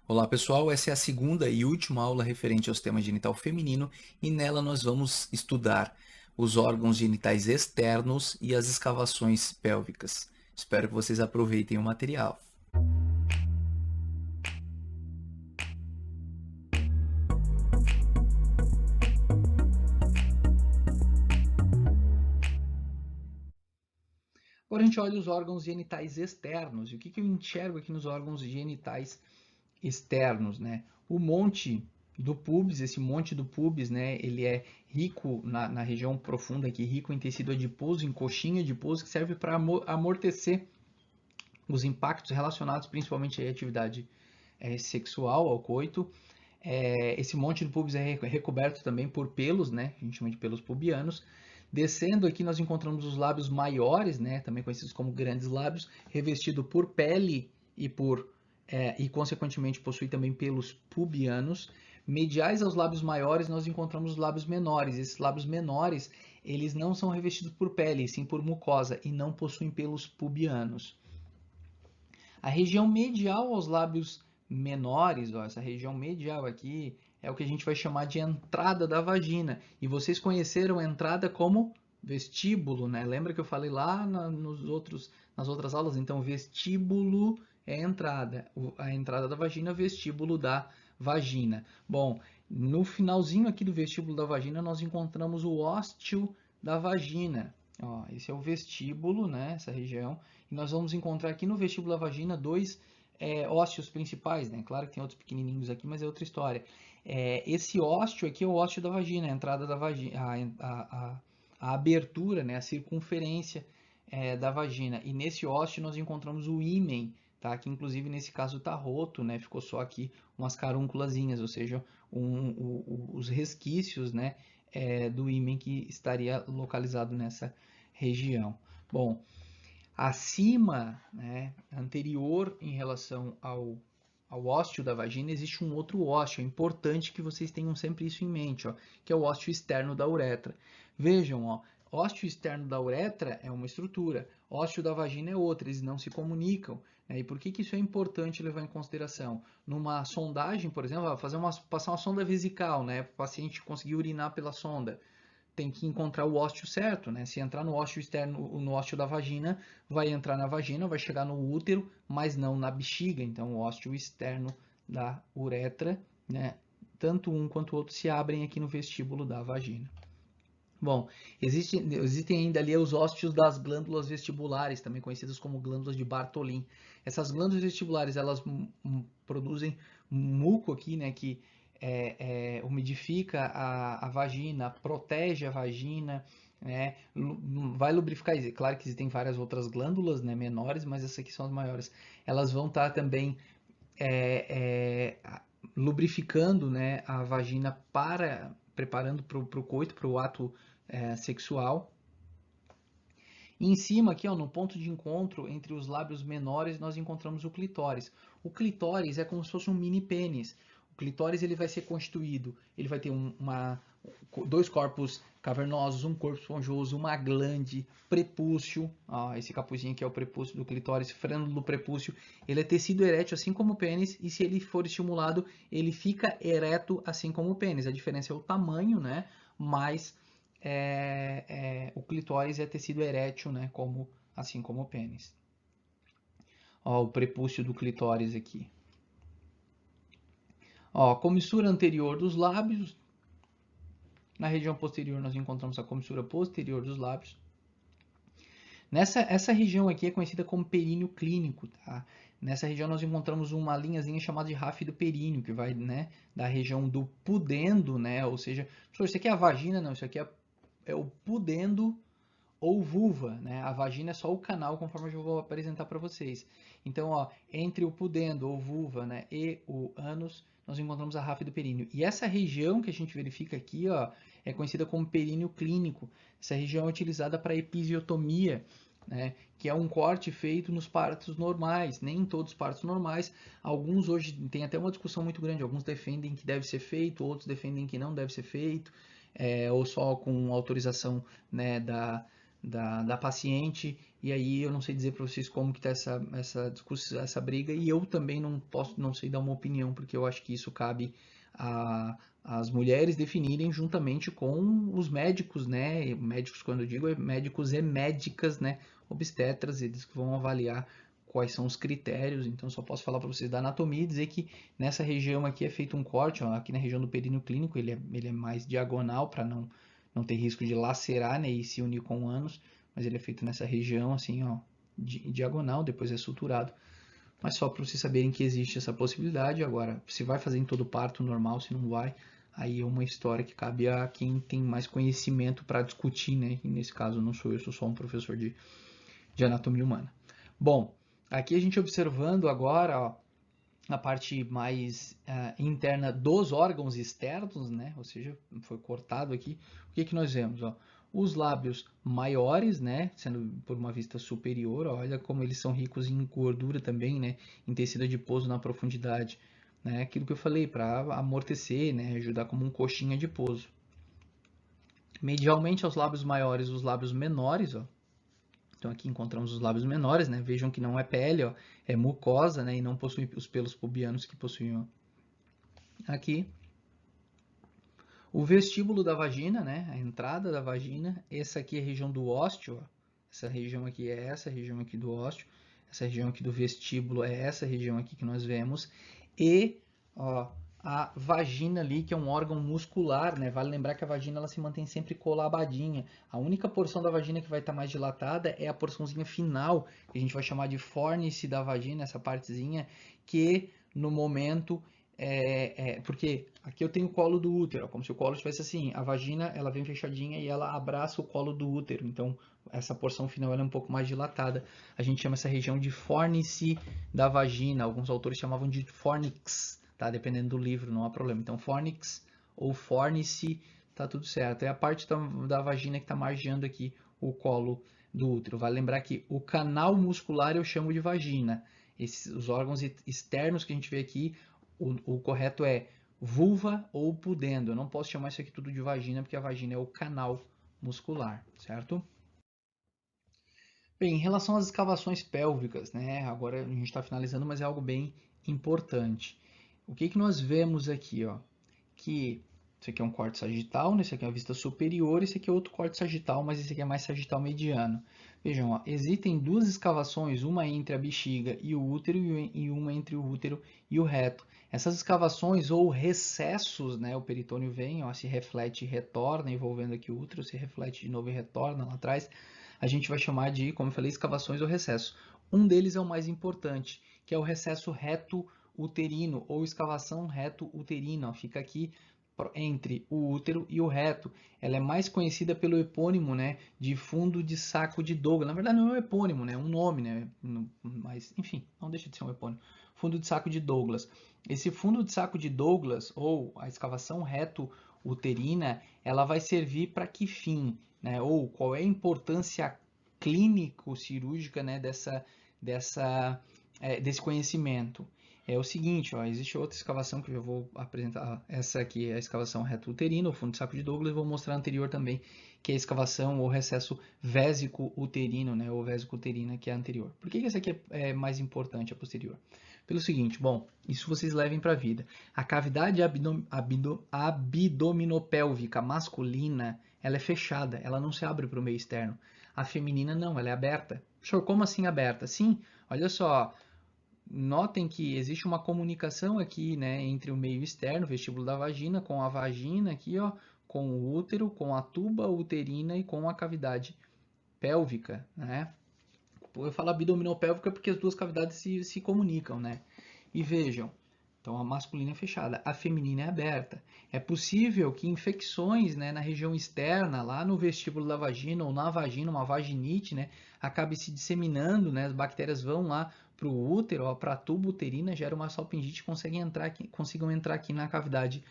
Olá pessoal, essa é a segunda e última aula referente ao sistema genital feminino e nela nós vamos estudar os órgãos genitais externos e as escavações pélvicas. Espero que vocês aproveitem o material. Agora a gente olha os órgãos genitais externos. E o que eu enxergo aqui nos órgãos genitais externos, né? O monte do pubis, esse monte do pubis, né? Ele é rico na região profunda aqui, rico em tecido adiposo, em coxinha adiposo, que serve para amortecer os impactos relacionados principalmente à atividade sexual, ao coito. Esse monte do pubis é recoberto também por pelos, né? A gente chama de pelos pubianos. Descendo aqui nós encontramos os lábios maiores, né? Também conhecidos como grandes lábios, revestido por pele e consequentemente possui também pelos pubianos. Mediais aos lábios maiores nós encontramos os lábios menores. Esses lábios menores eles não são revestidos por pele, sim por mucosa e não possuem pelos pubianos. A região medial aos lábios menores, ó, essa região medial aqui, é o que a gente vai chamar de entrada da vagina. E vocês conheceram a entrada como vestíbulo, né? Lembra que eu falei lá nas outras aulas? Então, vestíbulo é a entrada da vagina, vestíbulo da vagina. Bom, no finalzinho aqui do vestíbulo da vagina, nós encontramos o ósteo da vagina. Ó, esse é o vestíbulo, né? Essa região. E nós vamos encontrar aqui no vestíbulo da vagina dois ósseos principais, né? Claro que tem outros pequenininhos aqui, mas é outra história. Esse ósteo aqui é o ósteo da vagina, a entrada da vagina, a abertura, né? A circunferência da vagina. E nesse ósteo nós encontramos o ímen, tá? Que inclusive nesse caso está roto, né? Ficou só aqui umas carúnculazinhas, ou seja, os resquícios, né? Do ímen que estaria localizado nessa região. Bom, acima, né, anterior em relação ao ósteo da vagina, existe um outro ósteo. É importante que vocês tenham sempre isso em mente, ó, que é o ósteo externo da uretra. Vejam, ó, ósteo externo da uretra é uma estrutura, ósteo da vagina é outra, eles não se comunicam. Né? E por que isso é importante levar em consideração? Numa sondagem, por exemplo, passar uma sonda vesical, né, para o paciente conseguir urinar pela sonda, tem que encontrar o ósteo certo, né? Se entrar no ósteo externo, no ósteo da vagina, vai entrar na vagina, vai chegar no útero, mas não na bexiga. Então, o ósteo externo da uretra, né? Tanto um quanto o outro se abrem aqui no vestíbulo da vagina. Bom, existem ainda ali os ósteos das glândulas vestibulares, também conhecidas como glândulas de Bartholin. Essas glândulas vestibulares, elas produzem muco aqui, né, que umidifica a vagina, protege a vagina, né, vai lubrificar. Claro que existem várias outras glândulas, né, menores, mas essas aqui são as maiores. Elas vão estar também é, é, lubrificando, né, a vagina preparando para o coito, para o ato sexual. E em cima aqui, ó, no ponto de encontro entre os lábios menores, nós encontramos o clitóris. O clitóris é como se fosse um mini pênis. O clitóris ele vai ser constituído, ele vai ter dois corpos cavernosos, um corpo esponjoso, uma glande, prepúcio, ó, esse capuzinho aqui é o prepúcio do clitóris, frênulo do prepúcio, ele é tecido erétil assim como o pênis, e se ele for estimulado, ele fica ereto assim como o pênis. A diferença é o tamanho, né? Mas o clitóris é tecido erétil, né? Assim como o pênis. Ó, o prepúcio do clitóris aqui. Ó, comissura anterior dos lábios. Na região posterior nós encontramos a comissura posterior dos lábios. Essa região aqui é conhecida como períneo clínico, tá? Nessa região nós encontramos uma linhazinha chamada de ráfido períneo, que vai, né, da região do pudendo, né? Ou seja, isso aqui é a vagina, não, isso aqui é o pudendo ou vulva, né? A vagina é só o canal, conforme eu vou apresentar para vocês. Então, ó, entre o pudendo ou vulva, né, e o ânus, nós encontramos a ráfido períneo. E essa região que a gente verifica aqui, ó, é conhecida como períneo clínico. Essa região é utilizada para episiotomia, né, que é um corte feito nos partos normais, nem em todos os partos normais. Alguns hoje tem até uma discussão muito grande. Alguns defendem que deve ser feito, outros defendem que não deve ser feito, ou só com autorização, né, da paciente, e aí eu não sei dizer para vocês como que tá essa discussão, essa briga, e eu também não sei dar uma opinião, porque eu acho que isso cabe às mulheres definirem juntamente com os médicos, né? Médicos, quando eu digo, médicos e médicas, né? Obstetras, eles que vão avaliar quais são os critérios. Então, só posso falar para vocês da anatomia e dizer que nessa região aqui é feito um corte, ó, aqui na região do períneo clínico, ele é mais diagonal para não ter risco de lacerar, né, e se unir com o ânus, mas ele é feito nessa região, assim, ó, diagonal, depois é suturado. Mas só para vocês saberem que existe essa possibilidade. Agora, se vai fazer em todo parto normal, se não vai, aí é uma história que cabe a quem tem mais conhecimento para discutir, né? E nesse caso não sou eu, sou só um professor de anatomia humana. Bom, aqui a gente observando agora, ó, a parte mais interna dos órgãos externos, né? Ou seja, foi cortado aqui. O que nós vemos? Ó? Os lábios maiores, né? Sendo por uma vista superior, ó, olha como eles são ricos em gordura também, né? Em tecido adiposo na profundidade, né? Aquilo que eu falei, para amortecer, né? Ajudar como um coxinha de pouso. Medialmente aos lábios maiores, os lábios menores, ó. Então aqui encontramos os lábios menores, né? Vejam que não é pele, ó, é mucosa, né? E não possui os pelos pubianos que possuem, ó, aqui. O vestíbulo da vagina, né? A entrada da vagina. Essa aqui é a região do ósteo, ó. Essa região aqui é essa região aqui do ósteo. Essa região aqui do vestíbulo é essa região aqui que nós vemos. E, ó, a vagina ali, que é um órgão muscular, né? Vale lembrar que a vagina ela se mantém sempre colabadinha. A única porção da vagina que vai estar mais dilatada é a porçãozinha final, que a gente vai chamar de fórnice da vagina, essa partezinha, que no momento porque aqui eu tenho o colo do útero, como se o colo estivesse assim, a vagina ela vem fechadinha e ela abraça o colo do útero, então essa porção final ela é um pouco mais dilatada. A gente chama essa região de fórnice da vagina, alguns autores chamavam de fornix, tá? Dependendo do livro, não há problema. Então fornix ou fórnice, tá tudo certo. É a parte da vagina que está margeando aqui o colo do útero. Vale lembrar que o canal muscular eu chamo de vagina. Os órgãos externos que a gente vê aqui, o correto é vulva ou pudendo. Eu não posso chamar isso aqui tudo de vagina, porque a vagina é o canal muscular, certo? Bem, em relação às escavações pélvicas, né? Agora a gente está finalizando, mas é algo bem importante. O que nós vemos aqui, ó? Que isso aqui é um corte sagital, né? Esse aqui é a vista superior, esse aqui é outro corte sagital, mas esse aqui é mais sagital mediano. Vejam, ó, existem duas escavações, uma entre a bexiga e o útero e uma entre o útero e o reto. Essas escavações ou recessos, né? O peritônio vem, ó, se reflete e retorna, envolvendo aqui o útero, se reflete de novo e retorna lá atrás. A gente vai chamar de, como eu falei, escavações ou recessos. Um deles é o mais importante, que é o recesso reto uterino ou escavação reto uterina. Fica aqui entre o útero e o reto. Ela é mais conhecida pelo epônimo, né, de fundo de saco de Douglas. Na verdade não é um epônimo, né, é um nome, né, mas enfim, não deixa de ser um epônimo. Fundo de saco de Douglas. Esse fundo de saco de Douglas ou a escavação reto uterina, ela vai servir para que fim, né? Ou qual é a importância clínico-cirúrgica, né, desse conhecimento? É o seguinte, ó, existe outra escavação que eu vou apresentar. Essa aqui é a escavação reto uterina, o fundo de saco de Douglas, e vou mostrar a anterior também, que é a escavação ou recesso vésico-uterino, né, ou vésico-uterina, que é a anterior. Por que essa aqui é mais importante, a posterior? Pelo seguinte, bom, isso vocês levem para a vida. A cavidade abdominopélvica masculina, ela é fechada, ela não se abre para o meio externo. A feminina não, ela é aberta. Senhor, como assim aberta? Sim, olha só, notem que existe uma comunicação aqui, né, entre o meio externo, o vestíbulo da vagina, com a vagina aqui, ó, com o útero, com a tuba uterina e com a cavidade pélvica, né? Eu falo abdominopélvica porque as duas cavidades se comunicam, né? E vejam, então a masculina é fechada, a feminina é aberta. É possível que infecções, né, na região externa, lá no vestíbulo da vagina ou na vagina, uma vaginite, né, acabe se disseminando, né, as bactérias vão lá para o útero, para a tuba uterina, gera uma salpingite e consigam entrar aqui na cavidade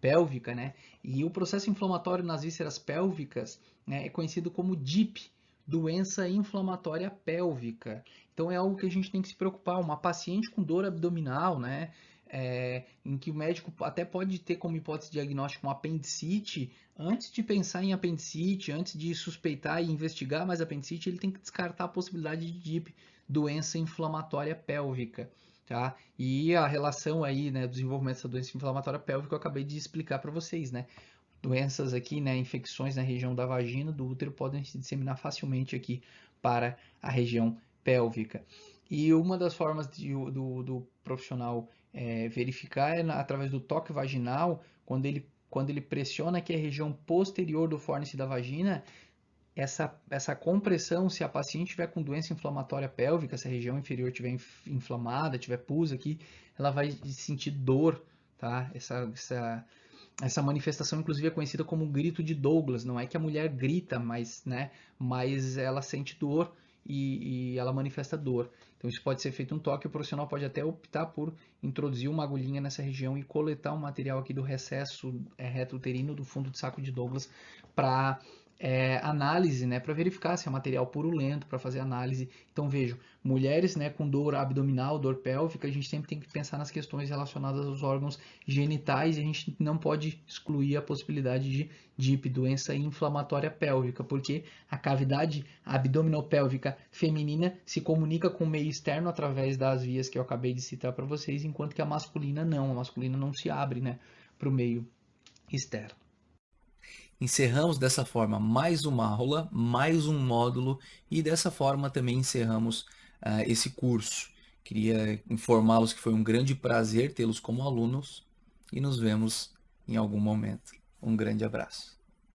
pélvica, né? E o processo inflamatório nas vísceras pélvicas, né, é conhecido como DIP, doença inflamatória pélvica. Então é algo que a gente tem que se preocupar. Uma paciente com dor abdominal, né? em que o médico até pode ter como hipótese diagnóstica um apendicite, antes de pensar em apendicite, antes de suspeitar e investigar mais apendicite, ele tem que descartar a possibilidade de DIP, doença inflamatória pélvica. Tá? E a relação aí, né, do desenvolvimento dessa doença inflamatória pélvica eu acabei de explicar para vocês, né? Doenças aqui, né, infecções na região da vagina, do útero, podem se disseminar facilmente aqui para a região pélvica. E uma das formas do profissional verificar é através do toque vaginal, quando ele pressiona aqui a região posterior do fórnice da vagina, essa compressão, se a paciente tiver com doença inflamatória pélvica, se a região inferior estiver inflamada, tiver pus aqui, ela vai sentir dor, tá? Essa manifestação, inclusive, é conhecida como grito de Douglas. Não é que a mulher grita, mas ela sente dor e ela manifesta dor. Então, isso pode ser feito um toque. O profissional pode até optar por introduzir uma agulhinha nessa região e coletar um material aqui do recesso reto-uterino do fundo de saco de Douglas para análise, né, para verificar se é material purulento, para fazer análise. Então, vejo, mulheres, né, com dor abdominal, dor pélvica, a gente sempre tem que pensar nas questões relacionadas aos órgãos genitais e a gente não pode excluir a possibilidade de DIP, doença inflamatória pélvica, porque a cavidade abdominopélvica feminina se comunica com o meio externo através das vias que eu acabei de citar para vocês, enquanto que a masculina não se abre, né, para o meio externo. Encerramos dessa forma mais uma aula, mais um módulo e dessa forma também encerramos esse curso. Queria informá-los que foi um grande prazer tê-los como alunos e nos vemos em algum momento. Um grande abraço.